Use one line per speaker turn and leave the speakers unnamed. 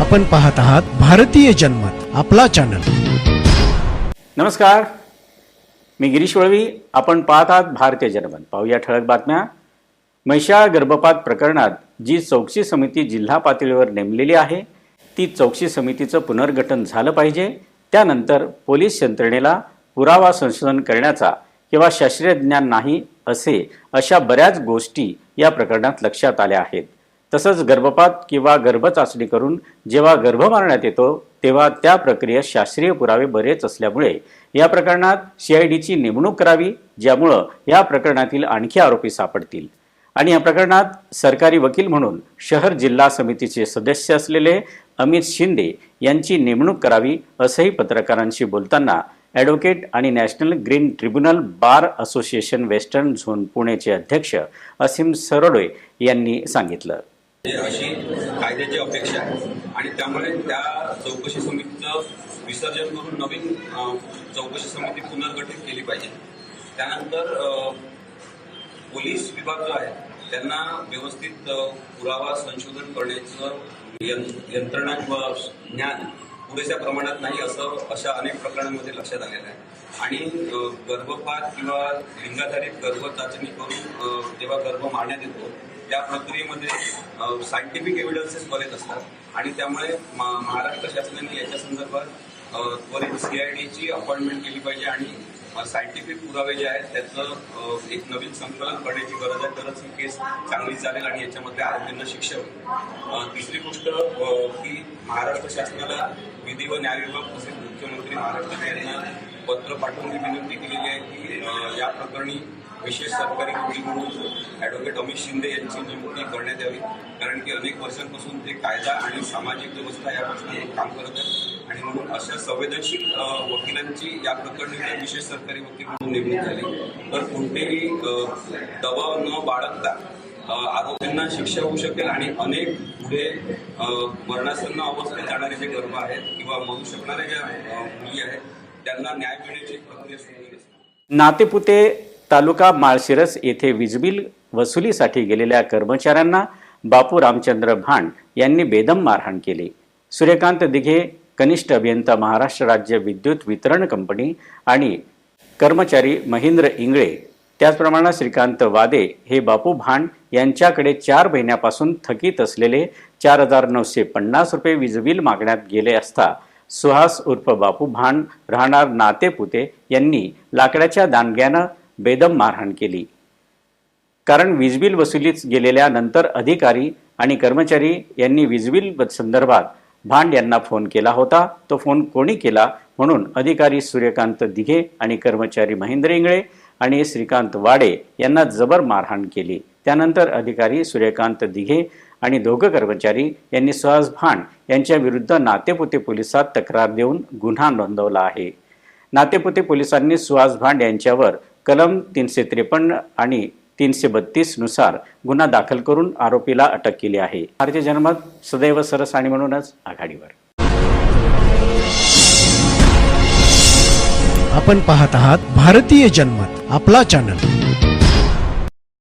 आपण पाहत आहात भारतीय जनमत, आपला चॅनल।
नमस्कार, मी गिरीश वळवी। आपण पाहत आहात भारतीय जनमत। पाहूया ठळक बातम्या। म्हैसाळ गर्भपात प्रकरणात जी चौकशी समिती जिल्हा पातळीवर नेमलेली आहे ती चौकशी समितीचं पुनर्गठन झालं पाहिजे। त्यानंतर पोलीस यंत्रणेला पुरावा संशोधन करण्याचा किंवा शास्त्रीय ज्ञान नाही अशा बऱ्याच गोष्टी या प्रकरणात लक्षात आल्या आहेत। तसंच गर्भपात किंवा गर्भचाचणी करून जेव्हा गर्भ मारण्यात येतो तेव्हा त्या प्रक्रियेत शास्त्रीय पुरावे बरेच असल्यामुळे या प्रकरणात CIDची नेमणूक करावी, ज्यामुळे या प्रकरणातील आणखी आरोपी सापडतील। आणि या प्रकरणात सरकारी वकील म्हणून शहर जिल्हा समितीचे सदस्य असलेले अमित शिंदे यांची नेमणूक करावी असंही पत्रकारांशी बोलताना ॲडव्होकेट आणि National Green Tribunal Bar Association Western Zone पुणेचे अध्यक्ष असीम सरडोय यांनी सांगितलं।
अशी कायद्याची अपेक्षा आहे आणि त्यामुळे त्या चौकशी समितीचं विसर्जन करून नवीन चौकशी समिती पुनर्गठित केली पाहिजे। त्यानंतर पोलीस विभाग जो आहे त्यांना व्यवस्थित पुरावा संशोधन करण्याचं यंत्रणा किंवा ज्ञान पुरेशा प्रमाणात नाही अशा अनेक प्रकरणांमध्ये लक्षात आलेलं आहे। आणि गर्भपात किंवा लिंगाधारित गर्भ चाचणी करून जेव्हा गर्भ मारण्यात येतो त्या प्रक्रियेमध्ये सायंटिफिक एव्हिडन्सेस बरेच असतात आणि त्यामुळे महाराष्ट्र शासनाने याच्या संदर्भात त्वरित CIDची अपॉइंटमेंट केली पाहिजे आणि सायंटिफिक पुरावे जे आहेत त्याचं एक नवीन संकलन करण्याची गरज आहे। तरच ही केस चांगली चालेल आणि याच्यामध्ये आरोपींना शिक्षा होईल। तिसरी गोष्ट की महाराष्ट्र शासनाला विधी व न्याय विभाग तसेच मुख्यमंत्री महाराष्ट्र यांना पत्र पाठवून विनंती केलेली आहे की या प्रकरणी विशेष सरकारी वकील म्हणून ॲडव्होकेट अमित शिंदे यांची नियुक्ती करण्यात यावी, कारण की अनेक वर्षांपासून ते कायदा आणि सामाजिक व्यवस्था या प्रश्नावर काम करत आहेत आणि म्हणून अशा संवेदनशील वकिलांची या प्रकरणी विशेष सरकारी वकील म्हणून नेमणूक झाली तर कोणतेही दबाव न बाळगता आरोपींना शिक्षा होऊ शकेल आणि अनेक पुढे मरणासन्न अवस्थेत जाणारे जे गर्भ आहेत किंवा मरू शकणाऱ्या ज्या मुली आहेत त्यांना न्याय मिळण्याची प्रक्रिया सुरू होईल।
नातेपुते तालुका माळशिरस येथे वीजबिल वसुलीसाठी गेलेल्या कर्मचाऱ्यांना बापू रामचंद्र भांड यांनी बेदम मारहाण केली। सूर्यकांत दिघे, कनिष्ठ अभियंता, महाराष्ट्र राज्य विद्युत वितरण कंपनी आणि कर्मचारी महेंद्र इंगळे, त्याचप्रमाणे श्रीकांत वादे हे बापू भांड यांच्याकडे 4 महिन्यापासून थकीत असलेले 4,950 रुपये वीजबिल मागण्यात गेले असता सुहास उर्फ बापू भांड राहणार नातेपुते यांनी लाकडाच्या दांडग्यानं बेदम मारहाण केली। कारण वीजबिल वसुलीत गेलेल्या नंतर अधिकारी आणि कर्मचारी यांनी वीजबिल संदर्भात भांड यांना फोन केला होता। तो फोन कोणी केला म्हणून अधिकारी सूर्यकांत दिघे आणि कर्मचारी महेंद्र इंगळे आणि श्रीकांत वाडे यांना जबर मारहाण केली। त्यानंतर अधिकारी सूर्यकांत दिघे आणि दोघं कर्मचारी यांनी सुहास भांड यांच्या विरुद्ध नातेपुते पोलिसात तक्रार देऊन गुन्हा नोंदवला आहे। नातेपुते पोलिसांनी सुहास भांड यांच्यावर कलम 353 आणि 332 नुसार गुन्हा दाखल करून आरोपीला अटक केली आहे। भारतीय जनमत सदैव सरस आणि म्हणूनच आघाडीवर।
आपण पाहत आहात भारतीय जनमत, आपला चॅनल।